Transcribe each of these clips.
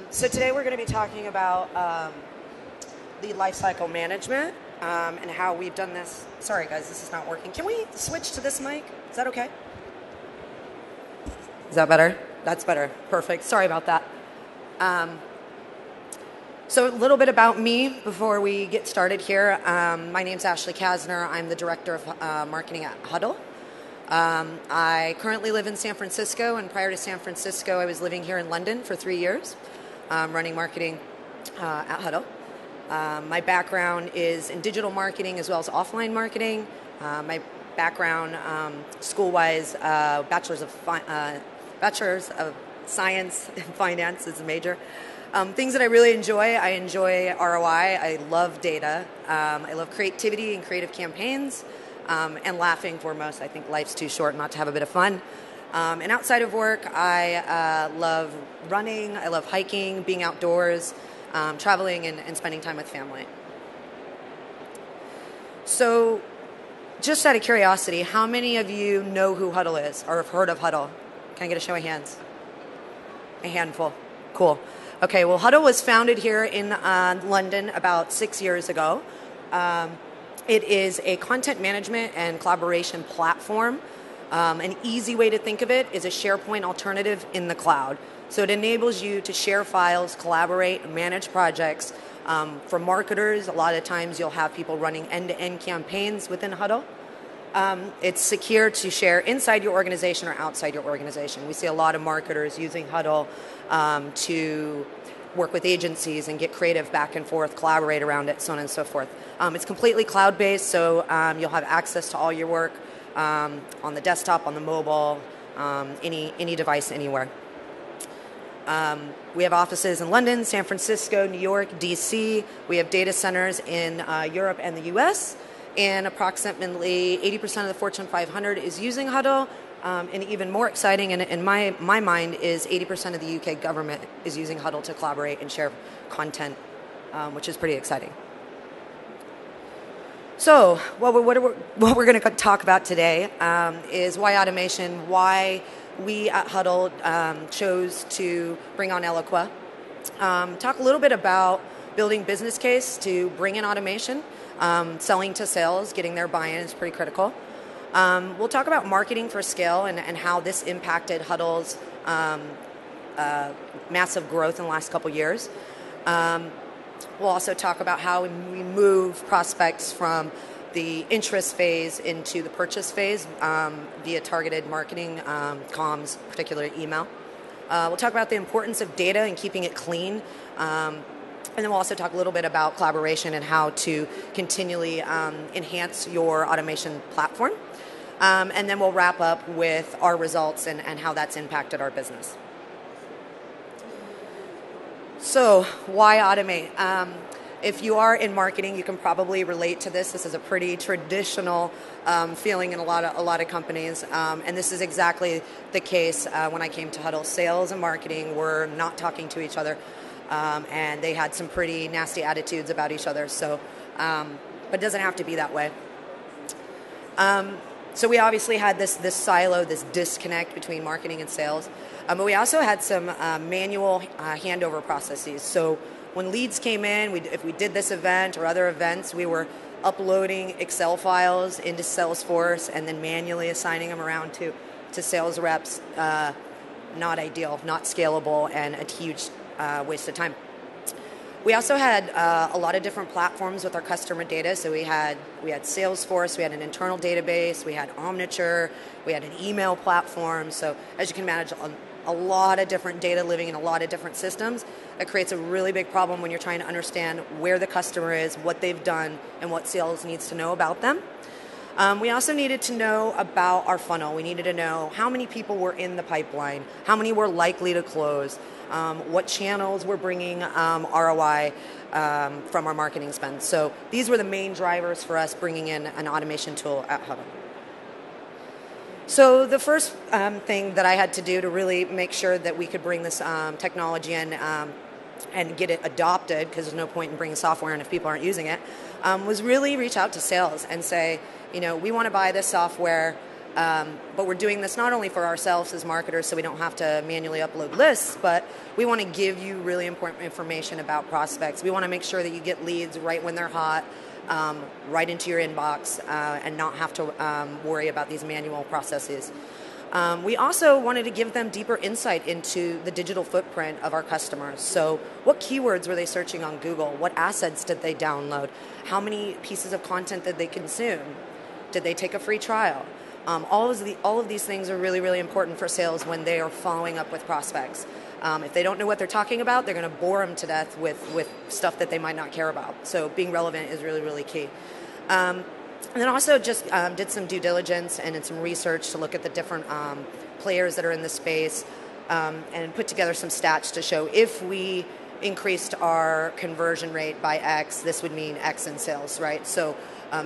So today we're going to be talking about the lifecycle management and how we've done this. Sorry guys, this is not working. Can we switch to this mic? Is that okay? Is that better? That's better. Perfect. Sorry about that. So a little bit about me before we get started here. My name's Ashleigh Casner. I'm the Director of Marketing at Huddle. I currently live in San Francisco, and prior to San Francisco, I was living here in London for 3 years, running marketing at Huddle. My background is in digital marketing as well as offline marketing. My background, school-wise, bachelor's of science and finance is a major. Things that I really enjoy, I enjoy ROI. I love data. I love creativity and creative campaigns. And laughing foremost. I think life's too short not to have a bit of fun. And outside of work, I love running, I love hiking, being outdoors, traveling, and spending time with family. So, just out of curiosity, how many of you know who Huddle is or have heard of Huddle? Can I get a show of hands? A handful. Cool. Okay, well, Huddle was founded here in London about 6 years ago. It is a content management and collaboration platform. An easy way to think of it is a SharePoint alternative in the cloud. So it enables you to share files, collaborate, and manage projects. For marketers, a lot of times you'll have people running end-to-end campaigns within Huddle. It's secure to share inside your organization or outside your organization. We see a lot of marketers using Huddle to work with agencies and get creative back and forth, collaborate around it, so on and so forth. It's completely cloud-based, so you'll have access to all your work on the desktop, on the mobile, any device, anywhere. We have offices in London, San Francisco, New York, DC. We have data centers in Europe and the US, and approximately 80% of the Fortune 500 is using Huddle. And even more exciting, in my mind, is 80% of the UK government is using Huddle to collaborate and share content, which is pretty exciting. So, what we're going to talk about today is why automation, why we at Huddle chose to bring on Eloqua. Talk a little bit about building business case to bring in automation, selling to sales, getting their buy-in is pretty critical. We'll talk about marketing for scale and how this impacted Huddle's massive growth in the last couple years. We'll also talk about how we move prospects from the interest phase into the purchase phase via targeted marketing, comms, particularly email. We'll talk about the importance of data and keeping it clean. And then we'll also talk a little bit about collaboration and how to continually enhance your automation platform. And then we'll wrap up with our results and how that's impacted our business. So, why automate? If you are in marketing, you can probably relate to this. This is a pretty traditional feeling in a lot of companies, and this is exactly the case when I came to Huddle. Sales and marketing were not talking to each other, and they had some pretty nasty attitudes about each other. So, but it doesn't have to be that way. So we obviously had this silo, this disconnect between marketing and sales, but we also had some manual handover processes. So when leads came in, if we did this event or other events, we were uploading Excel files into Salesforce and then manually assigning them around to sales reps. Not ideal, not scalable, and a huge waste of time. We also had a lot of different platforms with our customer data. So we had Salesforce, we had an internal database, we had Omniture, we had an email platform. So as you can imagine, a lot of different data living in a lot of different systems. That creates a really big problem when you're trying to understand where the customer is, what they've done, and what sales needs to know about them. We also needed to know about our funnel. We needed to know how many people were in the pipeline, how many were likely to close, what channels were bringing ROI from our marketing spend. So these were the main drivers for us bringing in an automation tool at Huddle. So the first thing that I had to do to really make sure that we could bring this technology in and get it adopted, because there's no point in bringing software in if people aren't using it, was really reach out to sales and say, we want to buy this software. But we're doing this not only for ourselves as marketers so we don't have to manually upload lists, but we want to give you really important information about prospects. We want to make sure that you get leads right when they're hot, right into your inbox, and not have to worry about these manual processes. We also wanted to give them deeper insight into the digital footprint of our customers. So what keywords were they searching on Google? What assets did they download? How many pieces of content did they consume? Did they take a free trial? All of these things are really, really important for sales when they are following up with prospects. If they don't know what they're talking about, they're going to bore them to death with stuff that they might not care about. So being relevant is really, really key. And then also just did some due diligence and some research to look at the different players that are in the space and put together some stats to show if we increased our conversion rate by X, this would mean X in sales, right? So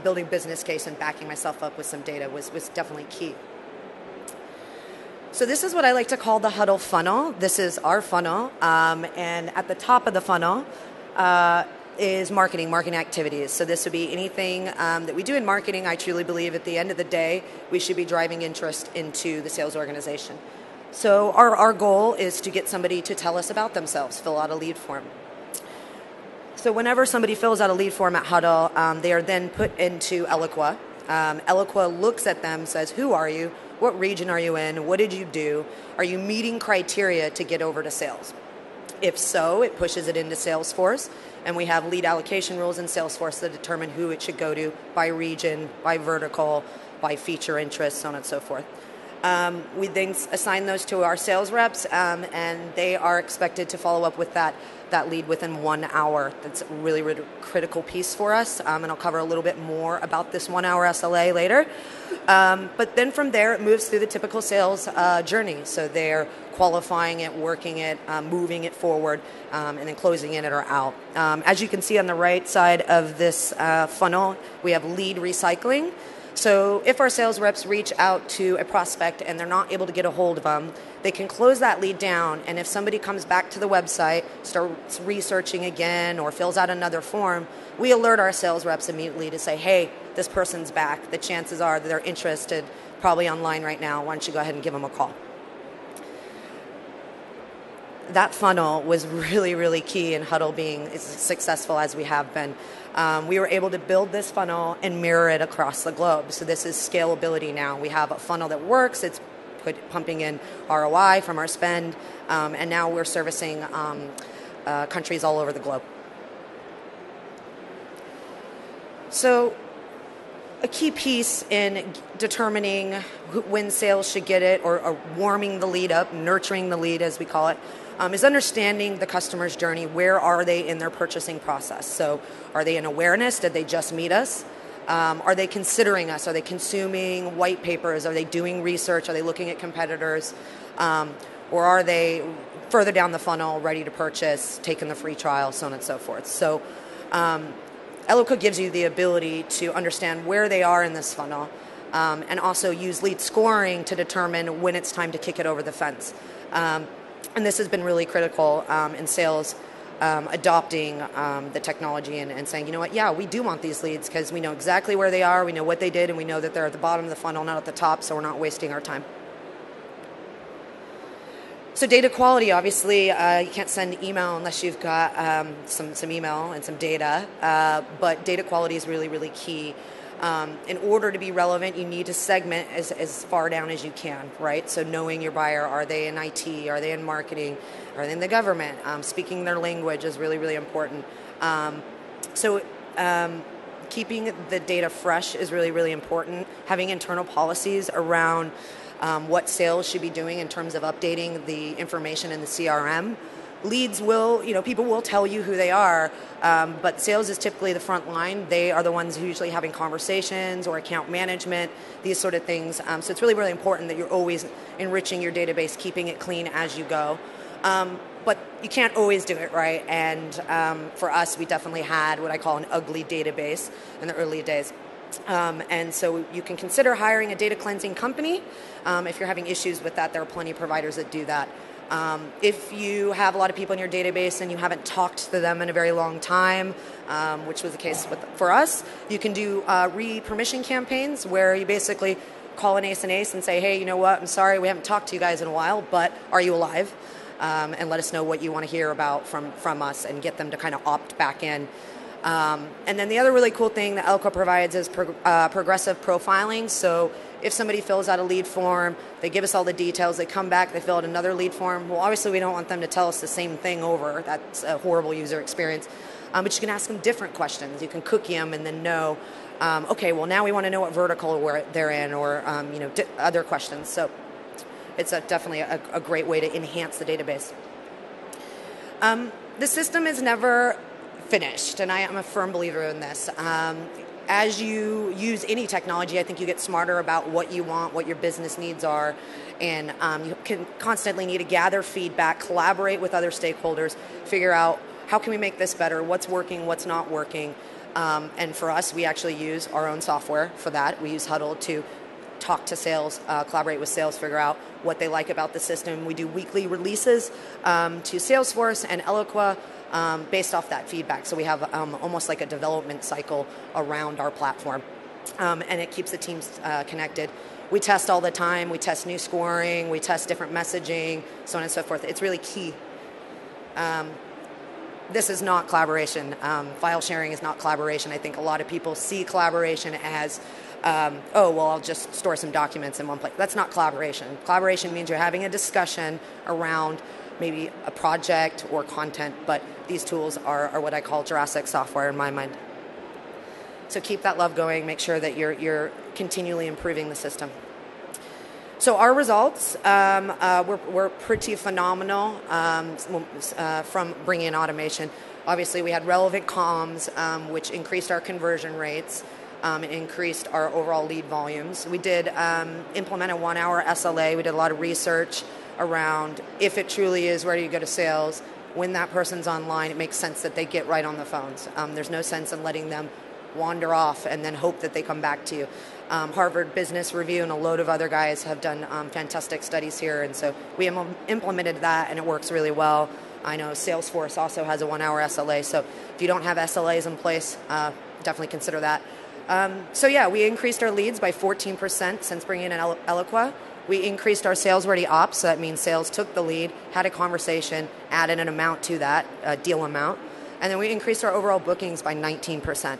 building business case and backing myself up with some data was definitely key. So this is what I like to call the Huddle funnel. This is our funnel. And at the top of the funnel is marketing activities. So this would be anything that we do in marketing. I truly believe at the end of the day, we should be driving interest into the sales organization. So our goal is to get somebody to tell us about themselves, fill out a lead form. So whenever somebody fills out a lead form at Huddle, they are then put into Eloqua. Eloqua looks at them, says, who are you? What region are you in? What did you do? Are you meeting criteria to get over to sales? If so, it pushes it into Salesforce, and we have lead allocation rules in Salesforce that determine who it should go to by region, by vertical, by feature interest, so on and so forth. We then assign those to our sales reps, and they are expected to follow up with that lead within 1 hour. That's a really, really critical piece for us, and I'll cover a little bit more about this 1 hour SLA later. But then from there, it moves through the typical sales journey. So they're qualifying it, working it, moving it forward, and then closing it or out. As you can see on the right side of this funnel, we have lead recycling. So if our sales reps reach out to a prospect and they're not able to get a hold of them, they can close that lead down, and if somebody comes back to the website, starts researching again, or fills out another form, we alert our sales reps immediately to say, hey, this person's back. The chances are that they're interested, probably online right now. Why don't you go ahead and give them a call? That funnel was really, really key in Huddle being as successful as we have been. We were able to build this funnel and mirror it across the globe. So this is scalability now. We have a funnel that works. It's pumping in ROI from our spend, and now we're servicing countries all over the globe. So a key piece in determining when sales should get it, or warming the lead up, nurturing the lead as we call it, is understanding the customer's journey. Where are they in their purchasing process? So are they in awareness? Did they just meet us? Are they considering us? Are they consuming white papers? Are they doing research? Are they looking at competitors? Or are they further down the funnel, ready to purchase, taking the free trial, so on and so forth? So Eloqua gives you the ability to understand where they are in this funnel, and also use lead scoring to determine when it's time to kick it over the fence. And this has been really critical in sales, adopting the technology and saying, you know what, yeah, we do want these leads because we know exactly where they are, we know what they did, and we know that they're at the bottom of the funnel, not at the top, so we're not wasting our time. So data quality, obviously, you can't send email unless you've got some email and some data, but data quality is really, really key. In order to be relevant, you need to segment as far down as you can, right? So knowing your buyer, are they in IT, are they in marketing, are they in the government? Speaking their language is really, really important. Keeping the data fresh is really, really important. Having internal policies around what sales should be doing in terms of updating the information in the CRM. Leads will, people will tell you who they are, but sales is typically the front line. They are the ones who usually having conversations or account management, these sort of things. So it's really, really important that you're always enriching your database, keeping it clean as you go. But you can't always do it, right? And for us, we definitely had what I call an ugly database in the early days. And so you can consider hiring a data cleansing company. If you're having issues with that, there are plenty of providers that do that. If you have a lot of people in your database and you haven't talked to them in a very long time, which was the case for us, you can do re-permission campaigns where you basically call an ace and say, hey, you know what, I'm sorry, we haven't talked to you guys in a while, but are you alive? And let us know what you want to hear about from us and get them to kind of opt back in. And then the other really cool thing that Eloqua provides is progressive profiling. So if somebody fills out a lead form, they give us all the details, they come back, they fill out another lead form. Well, obviously we don't want them to tell us the same thing over. That's a horrible user experience. But you can ask them different questions. You can cookie them and then know, okay, well now we want to know what vertical they're in, or other questions. So it's definitely a great way to enhance the database. The system is never finished, and I am a firm believer in this. As you use any technology, I think you get smarter about what you want, what your business needs are, and you can constantly need to gather feedback, collaborate with other stakeholders, figure out how can we make this better, what's working, what's not working. And for us, we actually use our own software for that. We use Huddle to talk to sales, collaborate with sales, figure out what they like about the system. We do weekly releases to Salesforce and Eloqua based off that feedback. So we have almost like a development cycle around our platform, and it keeps the teams connected. We test all the time. We test new scoring. We test different messaging, so on and so forth. It's really key. This is not collaboration. File sharing is not collaboration. I think a lot of people see collaboration as, I'll just store some documents in one place. That's not collaboration. Collaboration means you're having a discussion around maybe a project or content, but these tools are what I call Jurassic software in my mind. So keep that love going. Make sure that you're continually improving the system. So our results were pretty phenomenal from bringing in automation. Obviously, we had relevant comms, which increased our conversion rates, increased our overall lead volumes. We did implement a 1-hour SLA. We did a lot of research around if it truly is where you go to sales. When that person's online, it makes sense that they get right on the phones. There's no sense in letting them wander off and then hope that they come back to you. Harvard Business Review and a load of other guys have done fantastic studies here, and so we implemented that, and it works really well. I know Salesforce also has a 1-hour SLA, so if you don't have SLAs in place, definitely consider that. We increased our leads by 14% since bringing in Eloqua. We increased our sales-ready ops, so that means sales took the lead, had a conversation, added an amount to that, deal amount, and then we increased our overall bookings by 19%.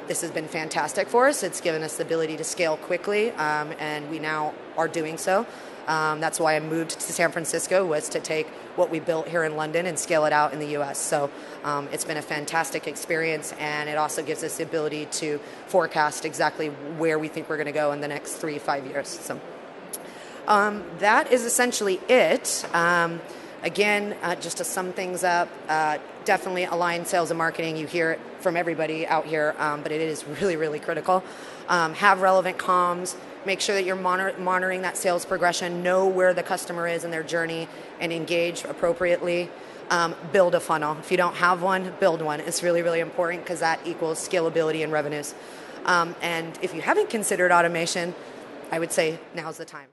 This has been fantastic for us. It's given us the ability to scale quickly, and we now are doing so. That's why I moved to San Francisco, was to take what we built here in London and scale it out in the U.S. So it's been a fantastic experience, and it also gives us the ability to forecast exactly where we think we're going to go in the next 3-5 years. So that is essentially it. Again, just to sum things up, definitely align sales and marketing. You hear it from everybody out here, but it is really, really critical. Have relevant comms. Make sure that you're monitoring that sales progression. Know where the customer is in their journey and engage appropriately. Build a funnel. If you don't have one, build one. It's really, really important because that equals scalability and revenues. And if you haven't considered automation, I would say now's the time.